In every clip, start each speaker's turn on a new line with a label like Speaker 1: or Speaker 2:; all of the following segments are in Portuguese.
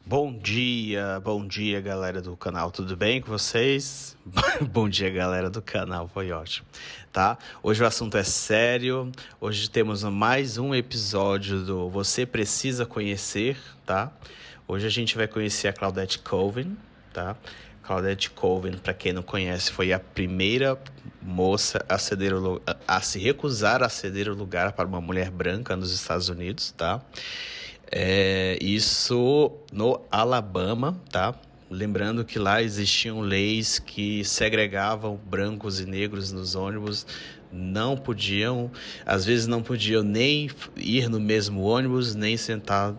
Speaker 1: Bom dia galera do canal, tudo bem com vocês? Bom dia galera do canal, foi ótimo, tá? Hoje o assunto é sério, hoje temos mais um episódio do Você Precisa Conhecer, tá? Hoje a gente vai conhecer a Claudette Colvin, tá? Claudette Colvin, para quem não conhece, foi a primeira moça a se recusar a ceder o lugar para uma mulher branca nos Estados Unidos, tá? Isso no Alabama, tá? Lembrando que lá existiam leis que segregavam brancos e negros nos ônibus, às vezes não podiam nem ir no mesmo ônibus, nem sentar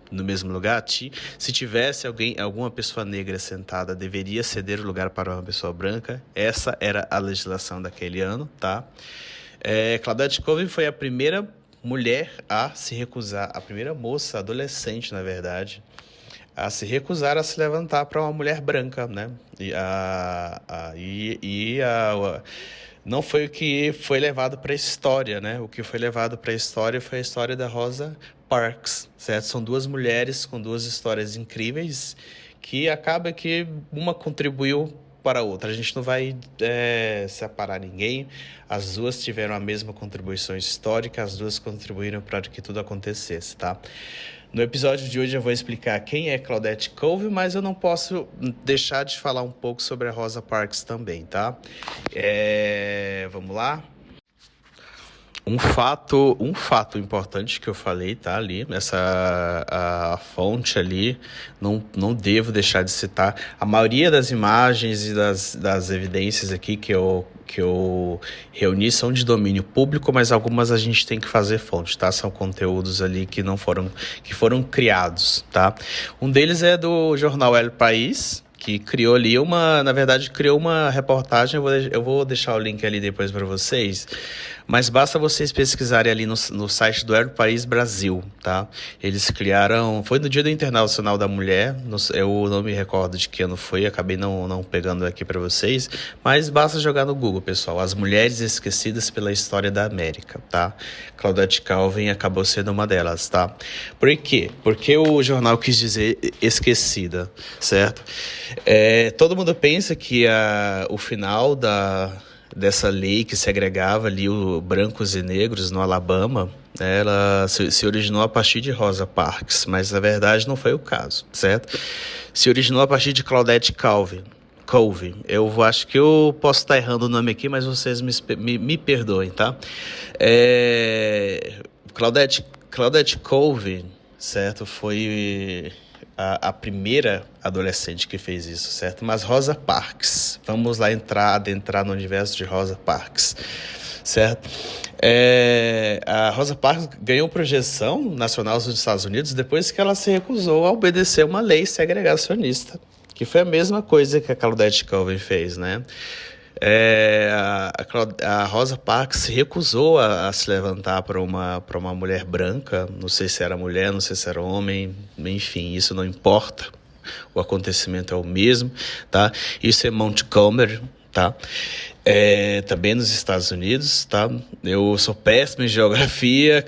Speaker 1: no mesmo lugar. Se tivesse alguma pessoa negra sentada, deveria ceder o lugar para uma pessoa branca. Essa era a legislação daquele ano, tá? Claudette Colvin foi a primeira mulher a se recusar, a primeira moça, adolescente, na verdade, a se recusar a se levantar para uma mulher branca, né? Não foi o que foi levado para a história, né? O que foi levado para a história foi a história da Rosa Parks, certo? São duas mulheres com duas histórias incríveis que acaba que uma contribuiu para a outra. A gente não vai separar ninguém. As duas tiveram a mesma contribuição histórica, as duas contribuíram para que tudo acontecesse, tá? No episódio de hoje eu vou explicar quem é Claudette Colvin, mas eu não posso deixar de falar um pouco sobre a Rosa Parks também, tá? Vamos lá? Um fato importante que eu falei, tá ali, a fonte ali, não devo deixar de citar. A maioria das imagens e das evidências aqui que eu reuni são de domínio público, mas algumas a gente tem que fazer fonte, tá? São conteúdos ali que foram criados, tá? Um deles é do jornal El País, que criou ali criou uma reportagem. Eu vou deixar o link ali depois para vocês, mas basta vocês pesquisarem ali no site do El País Brasil, tá? Eles criaram, foi no Dia do Internacional da Mulher, eu não me recordo de que ano foi, acabei não pegando aqui para vocês, mas basta jogar no Google, pessoal, as mulheres esquecidas pela história da América, tá? Claudette Colvin acabou sendo uma delas, tá? Por quê? Porque o jornal quis dizer esquecida, certo? Todo mundo pensa que o final dessa lei que segregava ali brancos e negros no Alabama, ela se originou a partir de Rosa Parks, mas na verdade não foi o caso, certo? Se originou a partir de Claudette Colvin. Eu acho que eu posso estar errando o nome aqui, mas vocês me perdoem, tá? Claudette Colvin, certo? Foi a primeira adolescente que fez isso, certo? Mas Rosa Parks, vamos lá adentrar no universo de Rosa Parks, certo? A Rosa Parks ganhou projeção nacional dos Estados Unidos depois que ela se recusou a obedecer uma lei segregacionista, que foi a mesma coisa que a Claudette Colvin fez, né? A Rosa Parks se recusou a se levantar para uma mulher branca. Não sei se era mulher, não sei se era homem, enfim, isso não importa. O acontecimento é o mesmo, tá? Isso é Montgomery, tá? Também nos Estados Unidos, tá? Eu sou péssimo em geografia.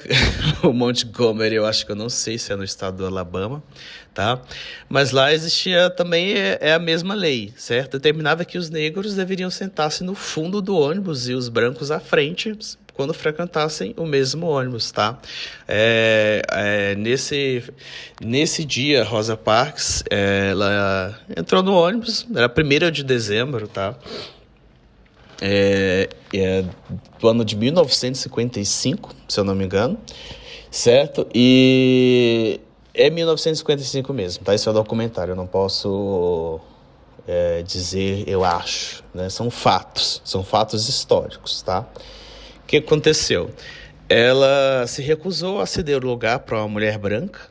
Speaker 1: O Montgomery, eu acho que eu não sei se é no estado do Alabama, tá? Mas lá existia também a mesma lei, certo? Determinava que os negros deveriam sentar-se no fundo do ônibus e os brancos à frente quando frequentassem o mesmo ônibus, tá? Nesse dia, Rosa Parks, ela entrou no ônibus, era 1º de dezembro, tá? Do ano de 1955, se eu não me engano, certo? E é 1955 mesmo, tá? Isso é o documentário, eu não posso dizer eu acho, né? São fatos históricos, tá? O que aconteceu? Ela se recusou a ceder o lugar para uma mulher branca,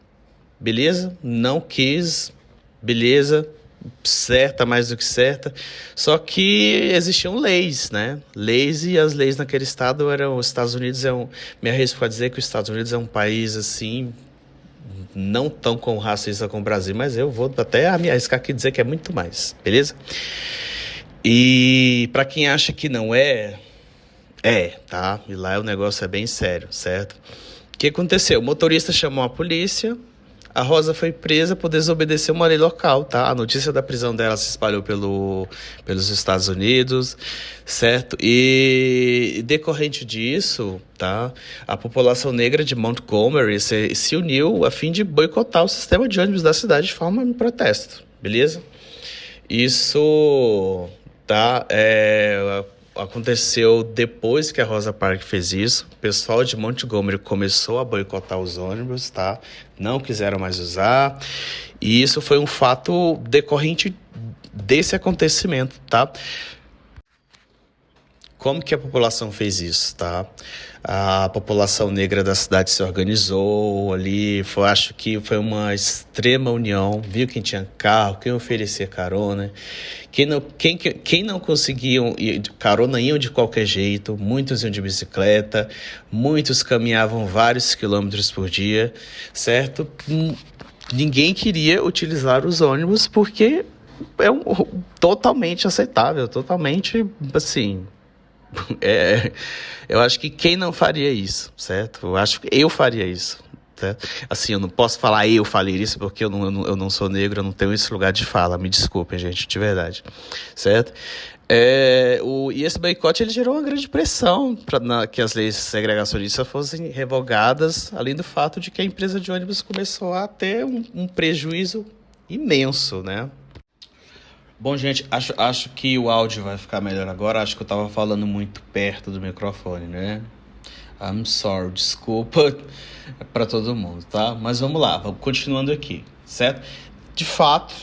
Speaker 1: beleza? Não quis, beleza, certa, mais do que certa, só que existiam leis, né? Leis, e as leis naquele estado os Estados Unidos me arrisco a dizer que os Estados Unidos é um país, assim, não tão com racista como o Brasil, mas eu vou até me arriscar aqui dizer que é muito mais, beleza? E para quem acha que não tá? E lá o negócio é bem sério, certo? O que aconteceu? O motorista chamou a polícia, A Rosa foi presa por desobedecer uma lei local, tá? A notícia da prisão dela se espalhou pelos Estados Unidos, certo? E decorrente disso, tá? A população negra de Montgomery se uniu a fim de boicotar o sistema de ônibus da cidade de forma de protesto, beleza? Isso, tá? Aconteceu depois que a Rosa Parks fez isso. O pessoal de Montgomery começou a boicotar os ônibus, tá? Não quiseram mais usar. E isso foi um fato decorrente desse acontecimento, tá? Como que a população fez isso, tá? A população negra da cidade se organizou ali, acho que foi uma extrema união, viu quem tinha carro, quem oferecia carona, quem não conseguiam ir de carona iam de qualquer jeito, muitos iam de bicicleta, muitos caminhavam vários quilômetros por dia, certo? Ninguém queria utilizar os ônibus porque é totalmente aceitável, totalmente, assim... eu acho que quem não faria isso, certo? Eu acho que eu faria isso, certo? Assim, eu não posso falar eu falei isso porque eu não sou negro, eu não tenho esse lugar de fala, me desculpem, gente, de verdade, certo? E esse boicote ele gerou uma grande pressão para que as leis segregacionistas fossem revogadas, além do fato de que a empresa de ônibus começou a ter um prejuízo imenso, né? Bom, gente, acho que o áudio vai ficar melhor agora. Acho que eu tava falando muito perto do microfone, né? I'm sorry, desculpa para todo mundo, tá? Mas vamos lá, vamos continuando aqui, certo? De fato,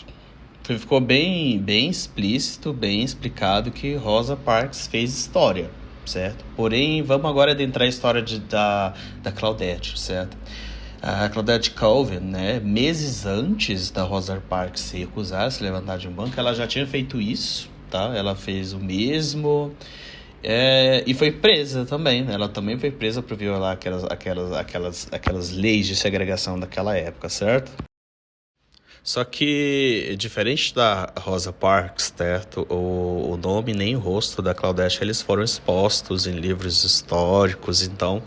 Speaker 1: ficou bem explícito, bem explicado que Rosa Parks fez história, certo? Porém, vamos agora adentrar a história da Claudette, certo? A Claudette Colvin, né, meses antes da Rosa Parks se recusar a se levantar de um banco, ela já tinha feito isso, tá? Ela fez o mesmo e foi presa também, né? Ela também foi presa por violar aquelas leis de segregação daquela época, certo? Só que, diferente da Rosa Parks, certo? O nome nem o rosto da Claudette, eles foram expostos em livros históricos, então...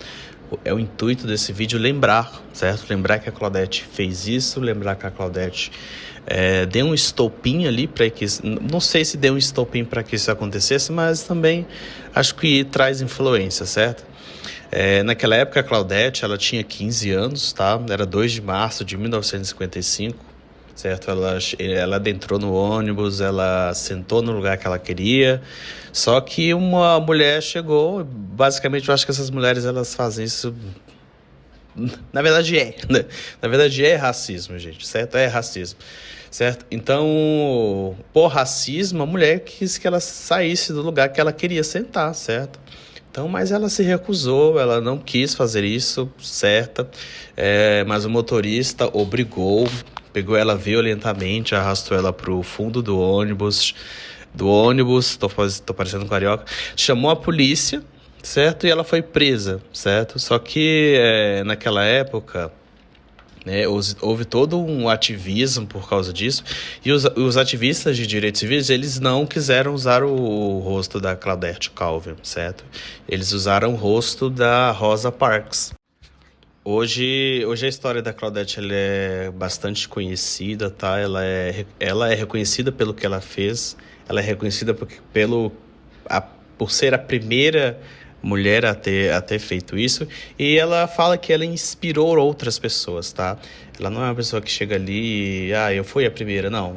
Speaker 1: É o intuito desse vídeo lembrar, certo? Lembrar que a Claudette fez isso, lembrar que a Claudette deu um estopim ali para que... Não sei se deu um estopim para que isso acontecesse, mas também acho que traz influência, certo? Naquela época a Claudette, ela tinha 15 anos, tá? Era 2 de março de 1955, certo? Ela adentrou no ônibus, ela sentou no lugar que ela queria, só que uma mulher chegou, basicamente eu acho que essas mulheres elas fazem isso, na verdade né? Na verdade é racismo, gente, certo? É racismo, certo? Então, por racismo, a mulher quis que ela saísse do lugar que ela queria sentar, certo? Então, mas ela se recusou, ela não quis fazer isso, certo? Mas o motorista pegou ela violentamente, arrastou ela pro fundo do ônibus, tô parecendo um carioca, chamou a polícia, certo? E ela foi presa, certo? Só que naquela época, né, houve todo um ativismo por causa disso, e os ativistas de direitos civis, eles não quiseram usar o rosto da Claudette Colvin, certo? Eles usaram o rosto da Rosa Parks. Hoje a história da Claudette ela é bastante conhecida, tá? Ela é reconhecida pelo que ela fez, ela é reconhecida por ser a primeira mulher a ter feito isso, e ela fala que ela inspirou outras pessoas, tá? Ela não é uma pessoa que chega ali e, eu fui a primeira, não.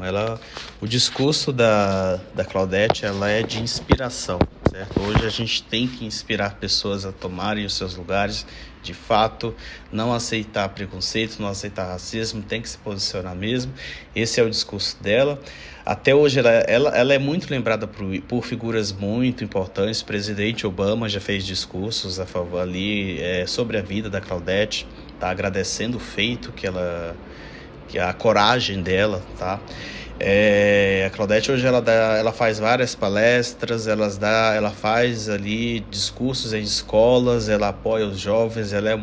Speaker 1: O discurso da Claudette, ela é de inspiração, certo? Hoje a gente tem que inspirar pessoas a tomarem os seus lugares, de fato, não aceitar preconceito, não aceitar racismo, tem que se posicionar mesmo. Esse é o discurso dela. Até hoje ela é muito lembrada por figuras muito importantes. O presidente Obama já fez discursos a favor ali sobre a vida da Claudette, tá? Agradecendo o feito que a coragem dela, tá? A Claudette hoje ela faz várias palestras, ela faz ali discursos em escolas, ela apoia os jovens, ela é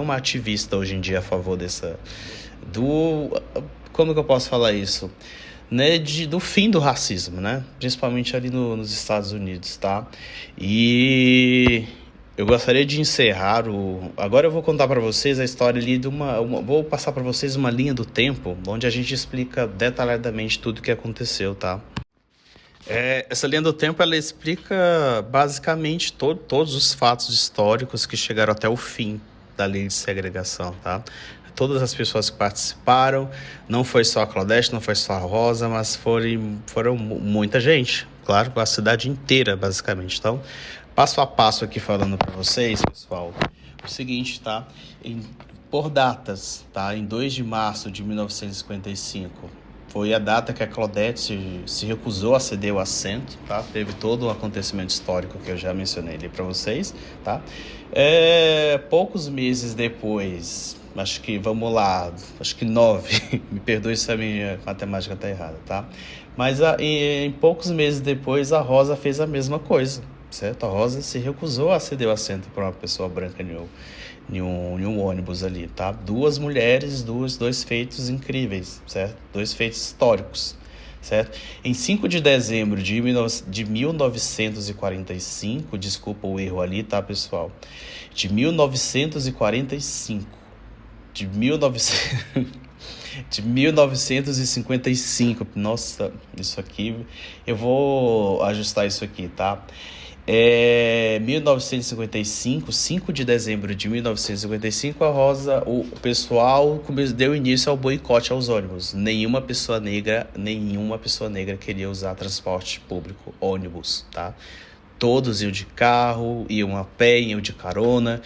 Speaker 1: uma ativista hoje em dia a favor como que eu posso falar isso? Né, do fim do racismo, né? Principalmente ali nos Estados Unidos, tá? E Eu gostaria de encerrar o. Agora eu vou contar para vocês a história ali de Vou passar para vocês uma linha do tempo, onde a gente explica detalhadamente tudo o que aconteceu, tá? Essa linha do tempo ela explica basicamente todos os fatos históricos que chegaram até o fim da lei de segregação, tá? Todas as pessoas que participaram, não foi só a Claudete, não foi só a Rosa, mas foram muita gente, claro, a cidade inteira, basicamente. Então, passo a passo aqui falando para vocês, pessoal, o seguinte, tá? Por datas, tá? Em 2 de março de 1955, foi a data que a Claudete se recusou a ceder o assento, tá? Teve todo o acontecimento histórico que eu já mencionei ali para vocês, tá? Poucos meses depois, acho que 9, me perdoe se a minha matemática está errada, tá? Mas em poucos meses depois, a Rosa fez a mesma coisa, certo? A Rosa se recusou a ceder o assento para uma pessoa branca em um ônibus ali, tá? 2 mulheres, dois feitos incríveis, certo? 2 feitos históricos, certo? Em 5 de dezembro de 1945, desculpa o erro ali, tá, pessoal? De 1945, de 1955, nossa, isso aqui, eu vou ajustar isso aqui, tá? 1955, 5 de dezembro de 1955, o pessoal deu início ao boicote aos ônibus. Nenhuma pessoa negra queria usar transporte público, ônibus, tá? Todos iam de carro, iam a pé, iam de carona,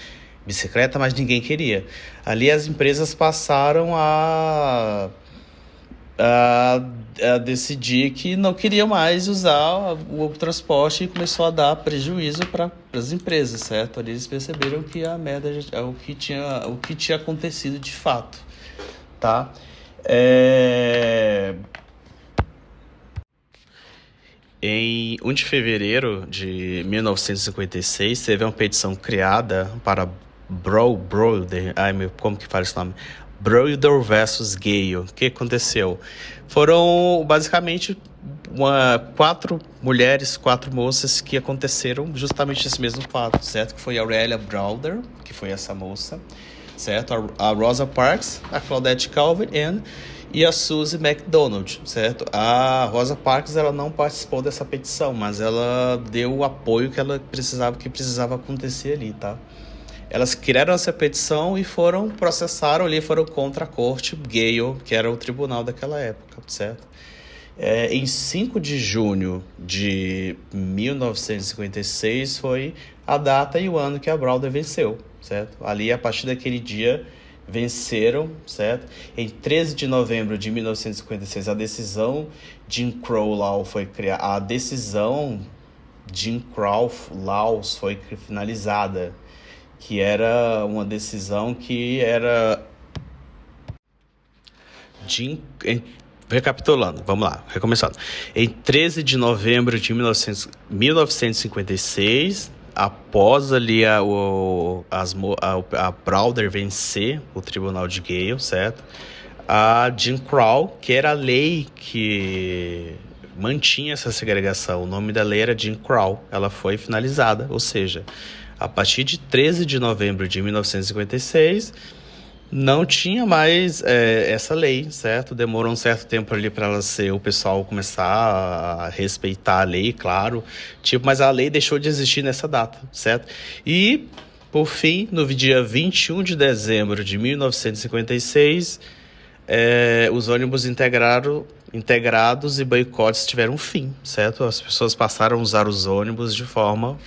Speaker 1: bicicleta, mas ninguém queria. Ali as empresas passaram a decidir que não queria mais usar o transporte e começou a dar prejuízo para as empresas, certo? Ali eles perceberam que a merda é o que tinha acontecido de fato, tá? Em 1 de fevereiro de 1956, teve uma petição criada para Browder, como que fala esse nome? Browder versus Gale. O que aconteceu? Foram basicamente 4 mulheres, 4 moças que aconteceram justamente esse mesmo fato, certo? Que foi a Aurélia Browder, que foi essa moça, certo? A Rosa Parks, a Claudette Calvin e a Suzy MacDonald, certo? A Rosa Parks ela não participou dessa petição, mas ela deu o apoio que ela precisava acontecer ali, tá? Elas criaram essa petição e foram contra a corte Gale, que era o tribunal daquela época, certo? Em 5 de junho de 1956 foi a data e o ano que a Browder venceu, certo? Ali, a partir daquele dia, venceram, certo? Em 13 de novembro de 1956, a decisão Jim Crow Law foi criada. A decisão Jim Crow Laws foi finalizada, que era uma decisão que era... Recapitulando, vamos lá, recomeçando. Em 13 de novembro de 1956, após ali a Browder vencer o tribunal de Gale, certo? A Jim Crow, que era a lei que mantinha essa segregação, o nome da lei era Jim Crow, ela foi finalizada, ou seja, a partir de 13 de novembro de 1956, não tinha mais essa lei, certo? Demorou um certo tempo ali para o pessoal começar a respeitar a lei, claro. Mas a lei deixou de existir nessa data, certo? E, por fim, no dia 21 de dezembro de 1956, os ônibus integrados e boicotes tiveram fim, certo? As pessoas passaram a usar os ônibus de forma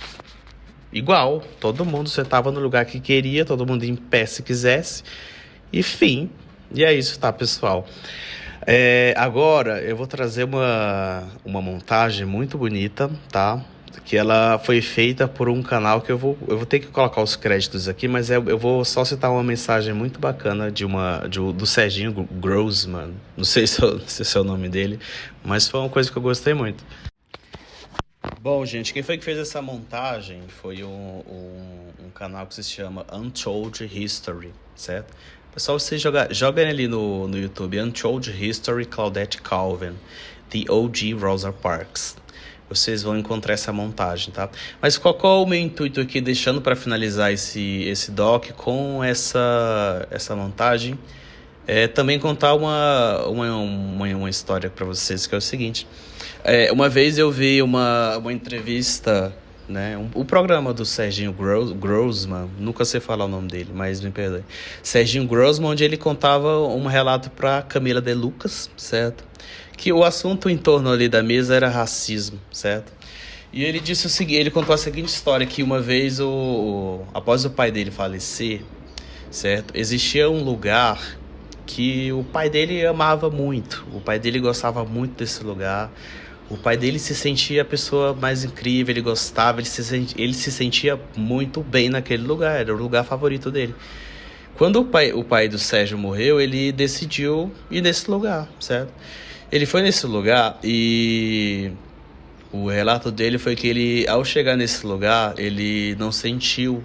Speaker 1: igual. Todo mundo sentava no lugar que queria, todo mundo em pé se quisesse. E fim. E é isso, tá, pessoal? Agora eu vou trazer uma montagem muito bonita, tá? Que ela foi feita por um canal que eu vou ter que colocar os créditos aqui, mas eu vou só citar uma mensagem muito bacana do Serginho Grossman. Não sei se é o nome dele, mas foi uma coisa que eu gostei muito. Bom, gente, quem foi que fez essa montagem foi um canal que se chama Untold History, certo? Pessoal, vocês joguem ali no YouTube, Untold History Claudette Calvin, The OG Rosa Parks. vocês vão encontrar essa montagem, tá? Mas qual é o meu intuito aqui, deixando para finalizar esse doc com essa montagem? É também contar uma história para vocês, que é o seguinte. Uma vez eu vi uma entrevista, né, o programa do Serginho Grossman, nunca sei falar o nome dele, mas me perdoe. Serginho Grossman, onde ele contava um relato para Camila de Lucas, certo? Que o assunto em torno ali da mesa era racismo, certo? E ele disse o seguinte, ele contou a seguinte história, que uma vez, após o pai dele falecer, certo? Existia um lugar que o pai dele amava muito, o pai dele gostava muito desse lugar, o pai dele se sentia a pessoa mais incrível, ele gostava, ele se sentia muito bem naquele lugar, era o lugar favorito dele. Quando o pai do Sérgio morreu, ele decidiu ir nesse lugar, certo? Ele foi nesse lugar e o relato dele foi que ele, ao chegar nesse lugar, ele não sentiu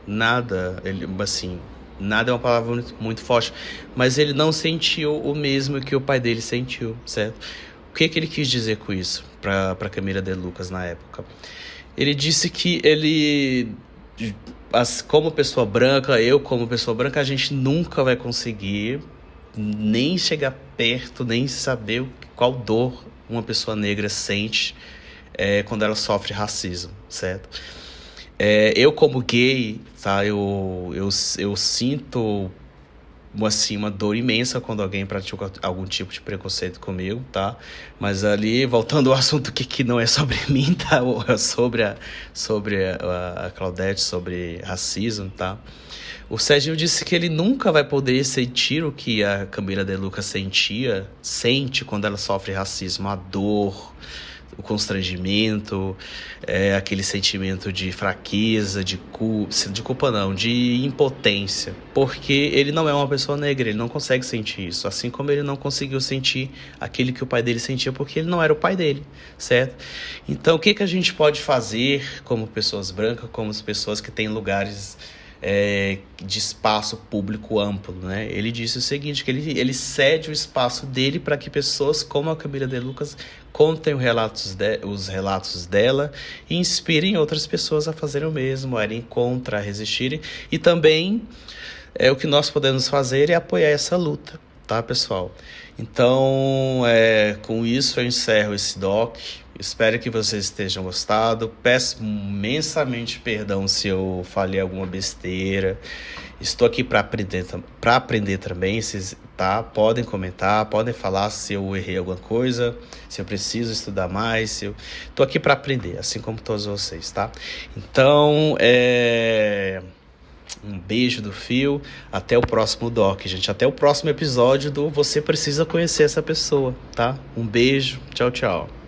Speaker 1: nada, assim, nada é uma palavra muito forte, mas ele não sentiu o mesmo que o pai dele sentiu, certo? O que ele quis dizer com isso para Camila de Lucas na época? Ele disse que como pessoa branca, a gente nunca vai conseguir nem chegar perto, nem saber qual dor uma pessoa negra sente quando ela sofre racismo, certo? Eu como gay, tá, eu sinto assim, uma dor imensa quando alguém pratica algum tipo de preconceito comigo, tá? Mas ali, voltando ao assunto que não é sobre mim, tá? É sobre a Claudete, sobre racismo, tá? O Serginho disse que ele nunca vai poder sentir o que a Camila de Lucas sente quando ela sofre racismo, a dor, o constrangimento, aquele sentimento de fraqueza, de culpa não, de impotência, porque ele não é uma pessoa negra, ele não consegue sentir isso, assim como ele não conseguiu sentir aquilo que o pai dele sentia, porque ele não era o pai dele, certo? Então, o que a gente pode fazer como pessoas brancas, como as pessoas que têm lugares de espaço público amplo, né? Ele disse o seguinte, que ele cede o espaço dele para que pessoas como a Camila de Lucas contem os relatos dela e inspirem outras pessoas a fazerem o mesmo, a irem contra, a resistirem. E também o que nós podemos fazer é apoiar essa luta, tá, pessoal? Então, com isso eu encerro esse doc. Espero que vocês estejam gostado. Peço imensamente perdão se eu falei alguma besteira. Estou aqui para aprender também. Vocês, tá? Podem comentar, podem falar se eu errei alguma coisa, se eu preciso estudar mais. Estou aqui para aprender, assim como todos vocês, tá? Então, um beijo do Fio. Até o próximo doc, gente. Até o próximo episódio do Você Precisa Conhecer Essa Pessoa, tá? Um beijo. Tchau, tchau.